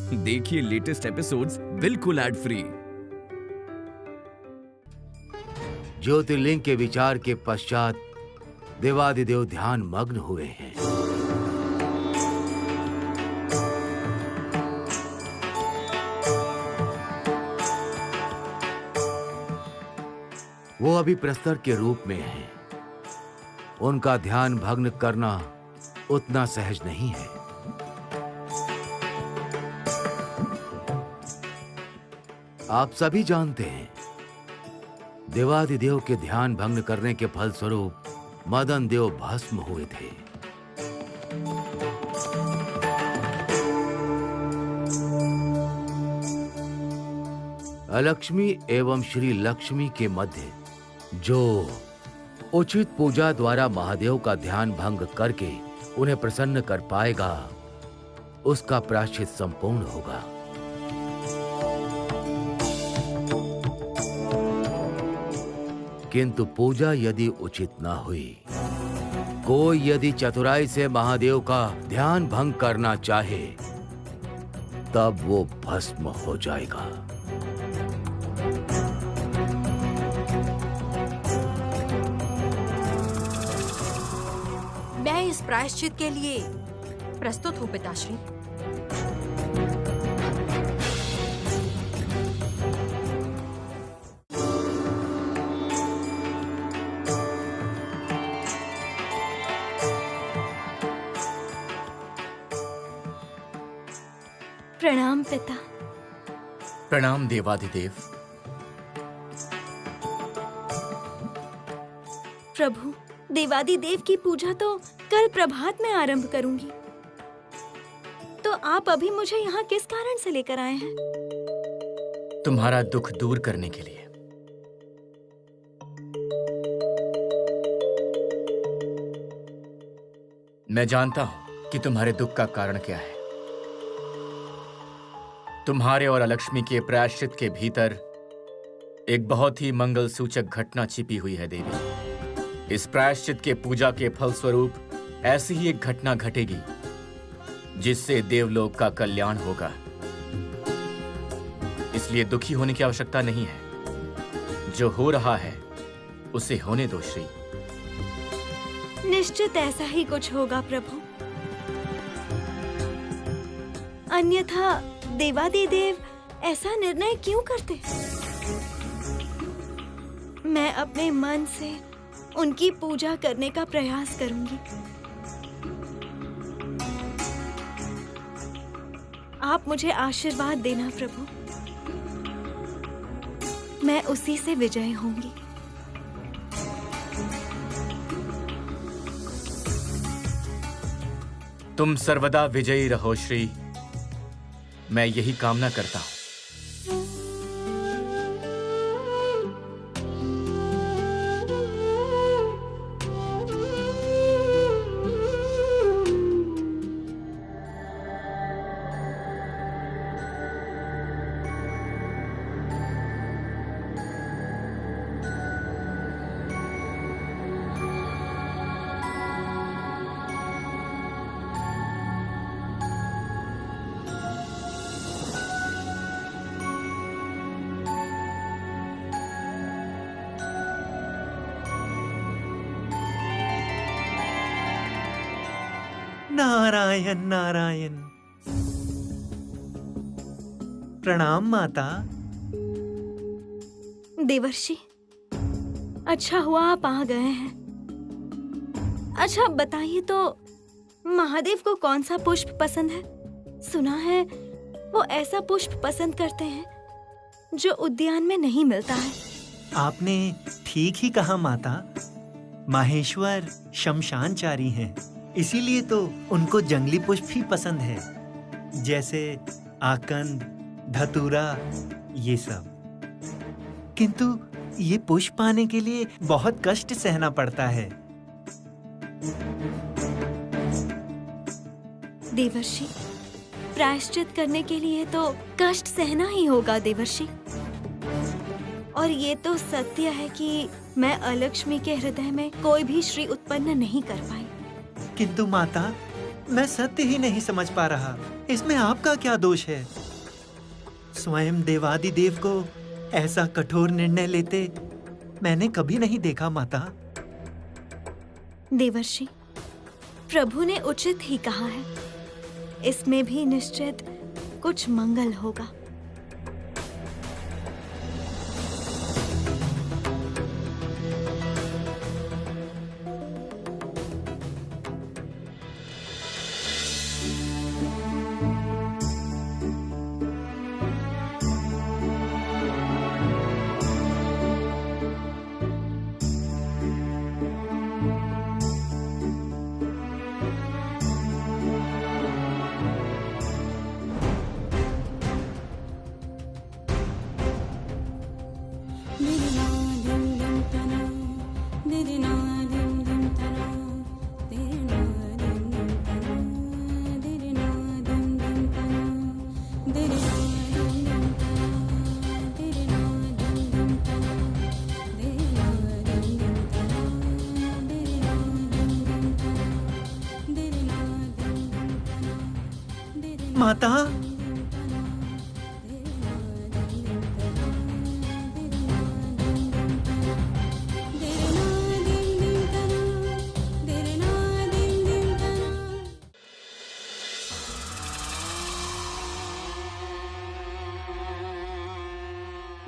देखिए latest episodes बिल्कुल ad free. ज्योतिर्लिंग के विचार के पश्चात देवादिदेव ध्यान मग्न हुए हैं। वो अभी प्रस्तर के रूप में हैं। उनका ध्यान भंग करना उतना सहज नहीं है। आप सभी जानते हैं, देवादिदेव के ध्यान भंग करने के फलस्वरूप मदन देव भस्म हुए थे। अलक्ष्मी एवं श्री लक्ष्मी के मध्य जो उचित पूजा द्वारा महादेव का ध्यान भंग करके उन्हें प्रसन्न कर पाएगा, उसका प्रायश्चित संपूर्ण होगा। किंतु पूजा यदि उचित न हुई, कोई यदि चतुराई से महादेव का ध्यान भंग करना चाहे, तब वो भस्म हो जाएगा। मैं इस प्रायश्चित के लिए प्रस्तुत हूँ पिताश्री। प्रणाम पिता। प्रणाम देवादिदेव। प्रभु, देवादिदेव की पूजा तो कल प्रभात में आरंभ करूंगी, तो आप अभी मुझे यहाँ किस कारण से लेकर आए हैं? तुम्हारा दुख दूर करने के लिए। मैं जानता हूं कि तुम्हारे दुख का कारण क्या है। तुम्हारे और अलक्ष्मी के प्रायश्चित के भीतर एक बहुत ही मंगल सूचक घटना छिपी हुई है देवी। इस प्रायश्चित के पूजा के फलस्वरूप ऐसी ही एक घटना घटेगी जिससे देवलोक का कल्याण होगा। इसलिए दुखी होने की आवश्यकता नहीं है। जो हो रहा है उसे होने दो श्री। निश्चित ऐसा ही कुछ होगा प्रभु, अन्यथा देवादिदेव ऐसा निर्णय क्यों करते? मैं अपने मन से उनकी पूजा करने का प्रयास करूंगी। आप मुझे आशीर्वाद देना प्रभु, मैं उसी से विजय होंगी। तुम सर्वदा विजयी रहो श्री, मैं यही कामना करता हूं। नारायण नारायण। प्रणाम माता। देवर्षि, अच्छा हुआ आप आ गए हैं। अच्छा बताइए तो, महादेव को कौन सा पुष्प पसंद है? सुना है वो ऐसा पुष्प पसंद करते हैं जो उद्यान में नहीं मिलता है। आपने ठीक ही कहा माता। माहेश्वर शमशानचारी हैं, इसीलिए तो उनको जंगली पुष्प ही पसंद है, जैसे आकंद, धतूरा, ये सब। किंतु ये पुष्प पाने के लिए बहुत कष्ट सहना पड़ता है। देवर्षि, प्रायश्चित करने के लिए तो कष्ट सहना ही होगा देवर्षि। और ये तो सत्य है कि मैं अलक्ष्मी के हृदय में कोई भी श्री उत्पन्न नहीं कर पाई। किंतु माता, मैं सत्य ही नहीं समझ पा रहा, इसमें आपका क्या दोष है? स्वयं देवादिदेव को ऐसा कठोर निर्णय लेते मैंने कभी नहीं देखा माता। देवर्षि, प्रभु ने उचित ही कहा है। इसमें भी निश्चित कुछ मंगल होगा। माता,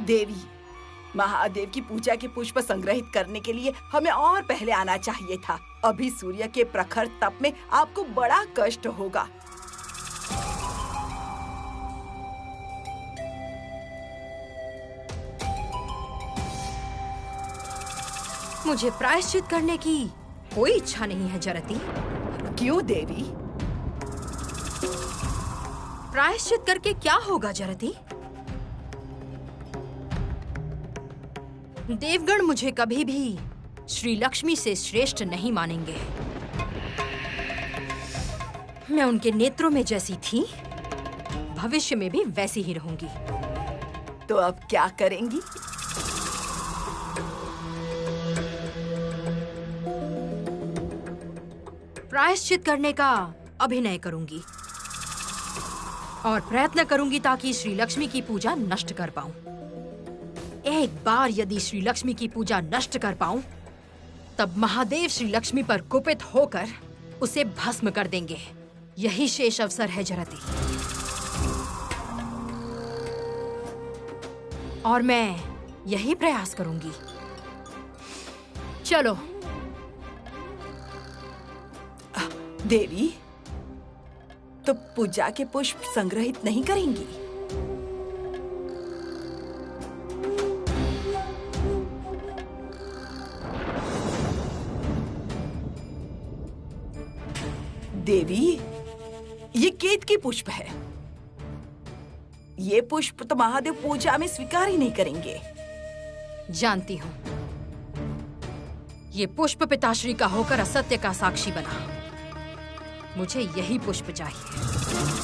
देवी, महादेव की पूजा के पुष्प संग्रहित करने के लिए हमें और पहले आना चाहिए था। अभी सूर्य के प्रखर तप में आपको बड़ा कष्ट होगा। मुझे प्रायश्चित करने की कोई इच्छा नहीं है जरती। क्यों देवी? प्रायश्चित करके क्या होगा जरती? देवगण मुझे कभी भी श्री लक्ष्मी से श्रेष्ठ नहीं मानेंगे। मैं उनके नेत्रों में जैसी थी, भविष्य में भी वैसी ही रहूंगी। तो अब क्या करेंगी? प्रायश्चित करने का अभिनय करूंगी और प्रयत्न करूंगी ताकि श्री लक्ष्मी की पूजा नष्ट कर पाऊं। एक बार यदि श्री लक्ष्मी की पूजा नष्ट कर पाऊं, तब महादेव श्री लक्ष्मी पर कुपित होकर उसे भस्म कर देंगे। यही शेष अवसर है जरती, और मैं यही प्रयास करूंगी। चलो। देवी, तो पूजा के पुष्प संग्रहित नहीं करेंगी? देवी, ये केत की पुष्प है। ये पुष्प तो महादेव पूजा में स्वीकार ही नहीं करेंगे। जानती हूँ, ये पुष्प पिताश्री का होकर असत्य का साक्षी बना। मुझे यही पुष्प चाहिए।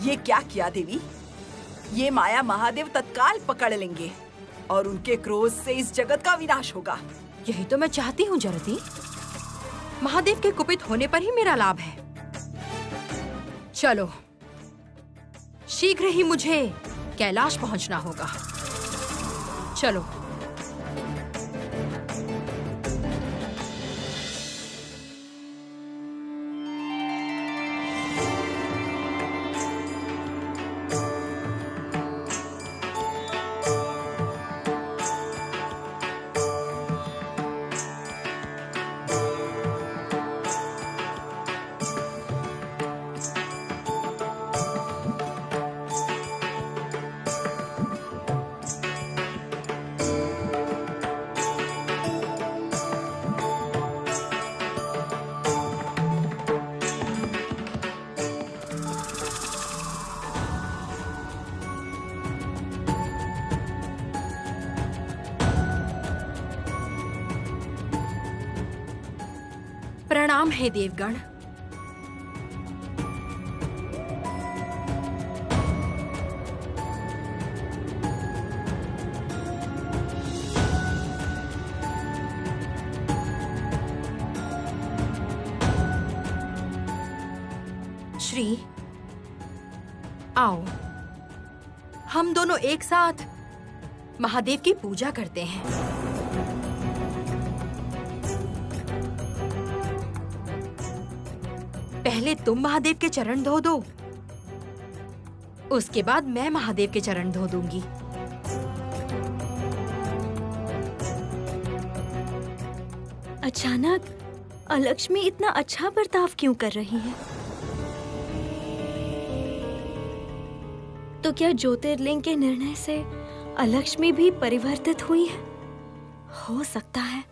ये क्या किया देवी? ये माया महादेव तत्काल पकड़ लेंगे और उनके क्रोध से इस जगत का विनाश होगा। यही तो मैं चाहती हूँ जरती। महादेव के कुपित होने पर ही मेरा लाभ है। चलो, शीघ्र ही मुझे कैलाश पहुंचना होगा। चलो। प्रणाम है देवगण। श्री, आओ, हम दोनों एक साथ महादेव की पूजा करते हैं। पहले तुम महादेव के चरण धो दो, उसके बाद मैं महादेव के चरण धो दूंगी। अचानक अलक्ष्मी इतना अच्छा बर्ताव क्यों कर रही है? तो क्या ज्योतिर्लिंग के निर्णय से अलक्ष्मी भी परिवर्तित हुई है? हो सकता है।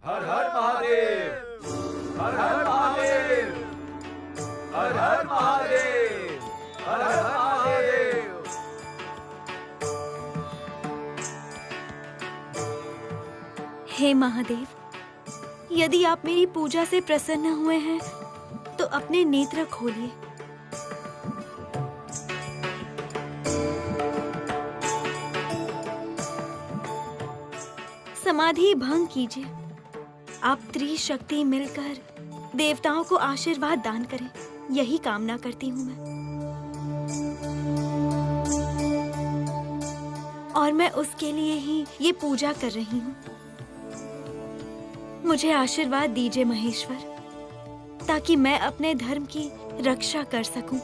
हर हर महादेव, हर हर महादेव, हर हर महादेव, हर हर महादेव। हे महादेव, यदि आप मेरी पूजा से प्रसन्न हुए हैं तो अपने नेत्र खोलिए। समाधि भंग कीजिए। आप त्रिशक्ति मिलकर देवताओं को आशीर्वाद दान करें, यही कामना करती हूँ मैं। और मैं उसके लिए ही ये पूजा कर रही हूँ। मुझे आशीर्वाद दीजिए महेश्वर, ताकि मैं अपने धर्म की रक्षा कर सकूं।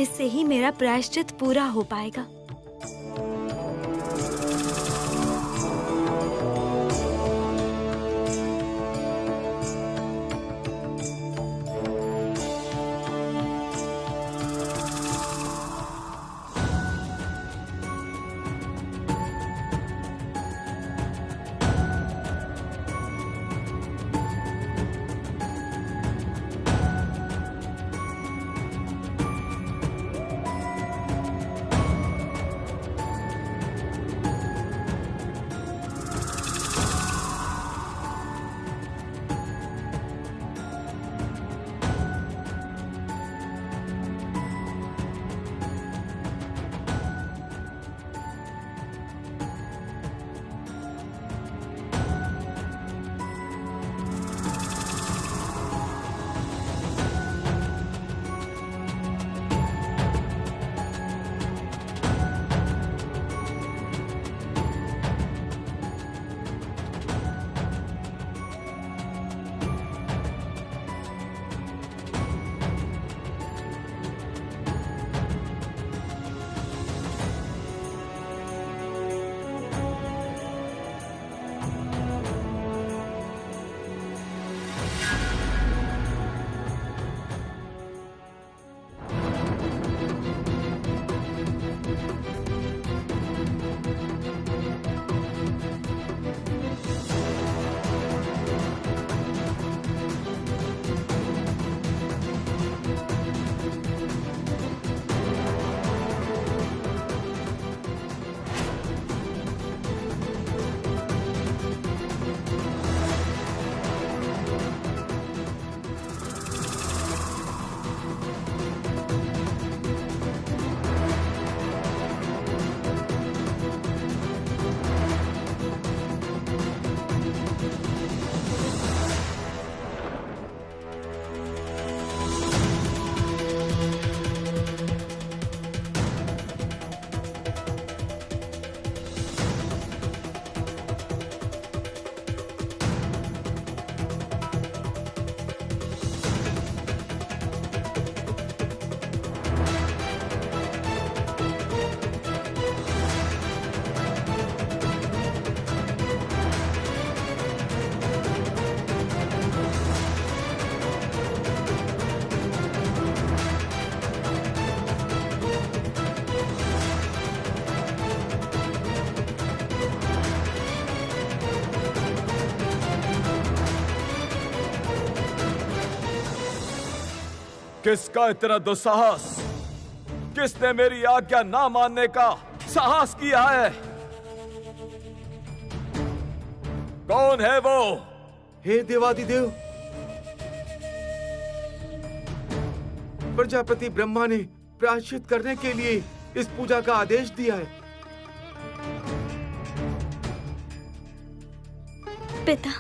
इससे ही मेरा प्रायश्चित पूरा हो पाएगा। किसका इतना दुस्साहस? किसने मेरी आज्ञा ना मानने का साहस किया है? कौन है वो? हे देवादिदेव, प्रजापति ब्रह्मा ने प्रायश्चित करने के लिए इस पूजा का आदेश दिया है। पिता,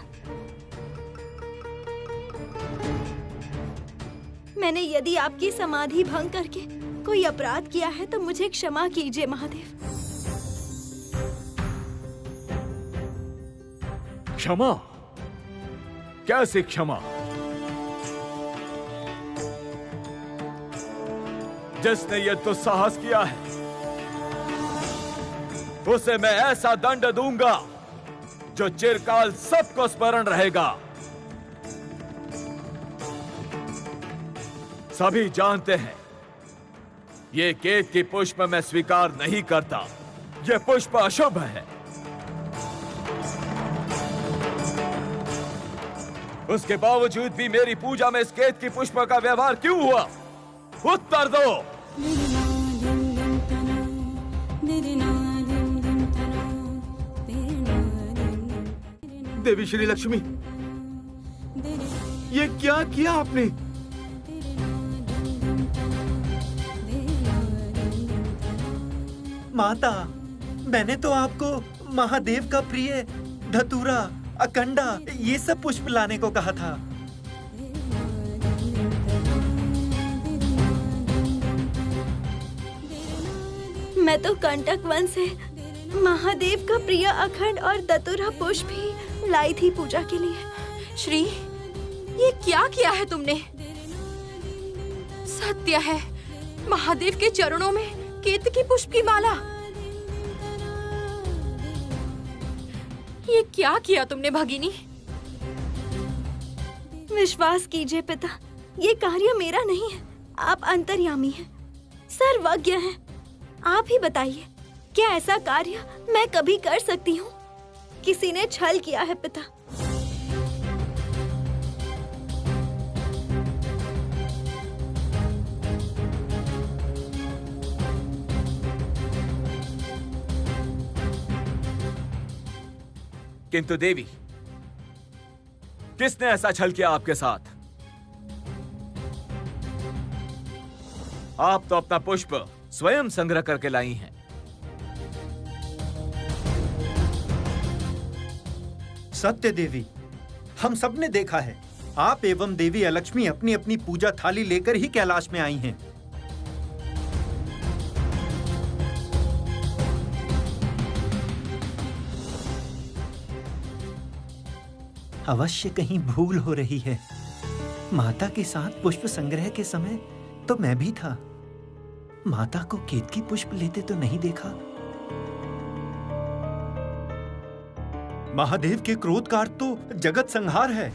मैंने यदि आपकी समाधि भंग करके कोई अपराध किया है तो मुझे क्षमा कीजिए महादेव। क्षमा? कैसी क्षमा? जिसने ये दुस्साहस किया है उसे मैं ऐसा दंड दूंगा जो चिरकाल सबको स्मरण रहेगा। सभी जानते हैं ये केतकी पुष्प मैं स्वीकार नहीं करता। ये पुष्प अशुभ है। उसके बावजूद भी मेरी पूजा में इस केतकी पुष्प का व्यवहार क्यों हुआ? उत्तर दो। देवी श्री लक्ष्मी, ये क्या किया आपने? माता, मैंने तो आपको महादेव का प्रिय धतूरा, अकंडा ये सब पुष्प लाने को कहा था। मैं तो कंटक वन से महादेव का प्रिय अखंड और दतुरा पुष्प भी लाई थी पूजा के लिए। श्री, ये क्या किया है तुमने? सत्य है, महादेव के चरणों में केतकी पुष्प की माला। ये क्या किया तुमने भगिनी? विश्वास कीजिए पिता, ये कार्य मेरा नहीं है। आप अंतर्यामी हैं, सर्वज्ञ हैं। आप ही बताइए, क्या ऐसा कार्य मैं कभी कर सकती हूँ? किसी ने छल किया है पिता। किंतु देवी, किसने ऐसा छल किया आपके साथ? आप तो अपना पुष्प स्वयं संग्रह करके लाई हैं। सत्य देवी, हम सब ने देखा है। आप एवं देवी अलक्ष्मी अपनी अपनी पूजा थाली लेकर ही कैलाश में आई हैं। अवश्य कहीं भूल हो रही है। माता के साथ पुष्प संग्रह के समय तो मैं भी था। माता को केतकी पुष्प लेते तो नहीं देखा। महादेव के क्रोध का अर्थ तो जगत संहार है।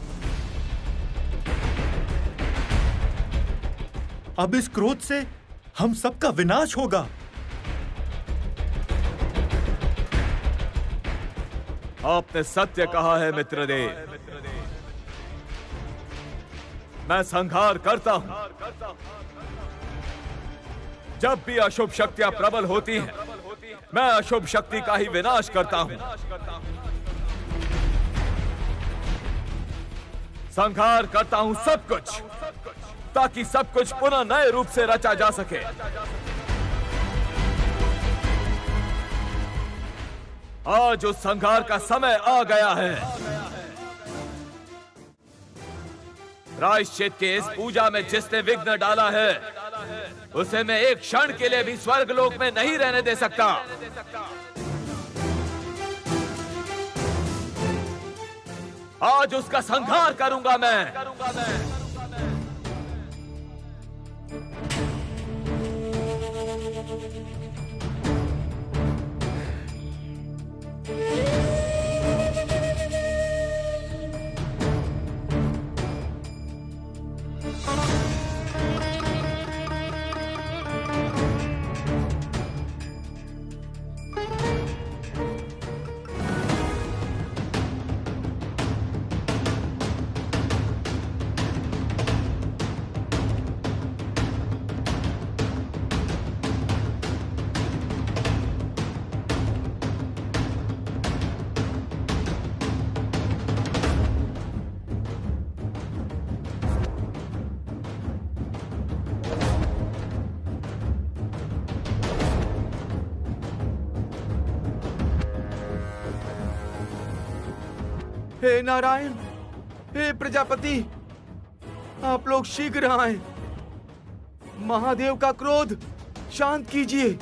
अब इस क्रोध से हम सबका विनाश होगा। आपने सत्य कहा है मित्रदेव। मैं संहार करता हूं। जब भी अशुभ शक्तियां प्रबल होती हैं, मैं अशुभ शक्ति का ही विनाश करता हूं। संहार करता हूं सब कुछ, ताकि सब कुछ पुनः नए रूप से रचा जा सके। आज उस संहार का समय आ गया है। प्रायश्चित के इस पूजा में जिसने विघ्न डाला है, उसे मैं एक क्षण के लिए भी स्वर्ग लोक में नहीं रहने दे सकता। आज उसका संहार करूंगा मैं। हे नारायण, हे प्रजापति, आप लोग शीघ्र आएं। महादेव का क्रोध शांत कीजिए।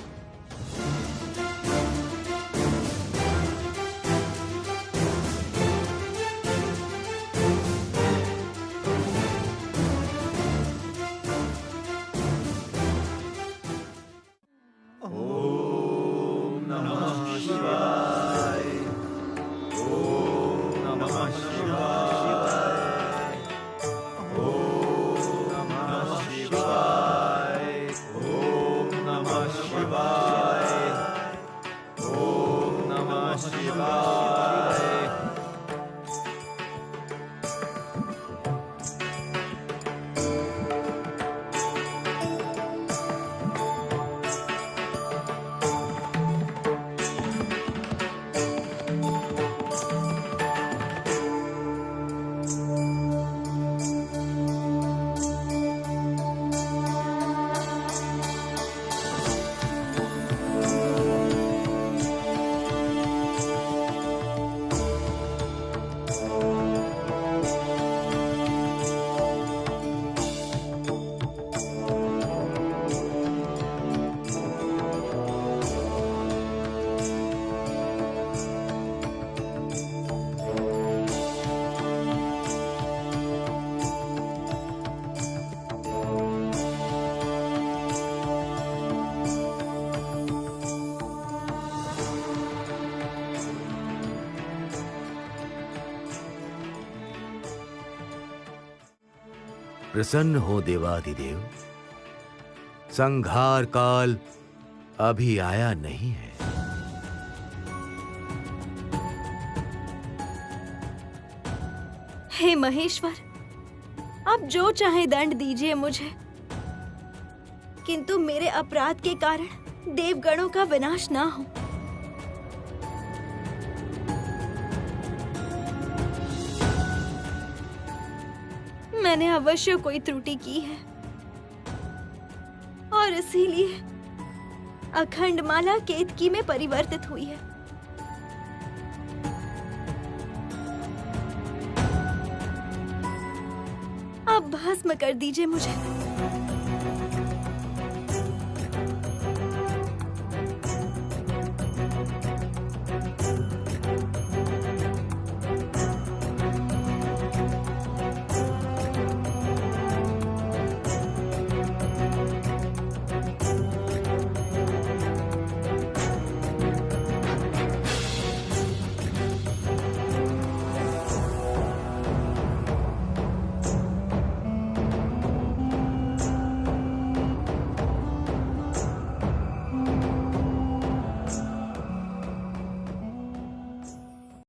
प्रसन्न हो देवाधिदेव, संहार काल अभी आया नहीं है। हे महेश्वर, आप जो चाहे दंड दीजिए मुझे, किंतु मेरे अपराध के कारण देवगणों का विनाश ना हो। मैंने अवश्य कोई त्रुटि की है और इसीलिए अखंडमाला केतकी में परिवर्तित हुई है। अब भस्म कर दीजिए मुझे।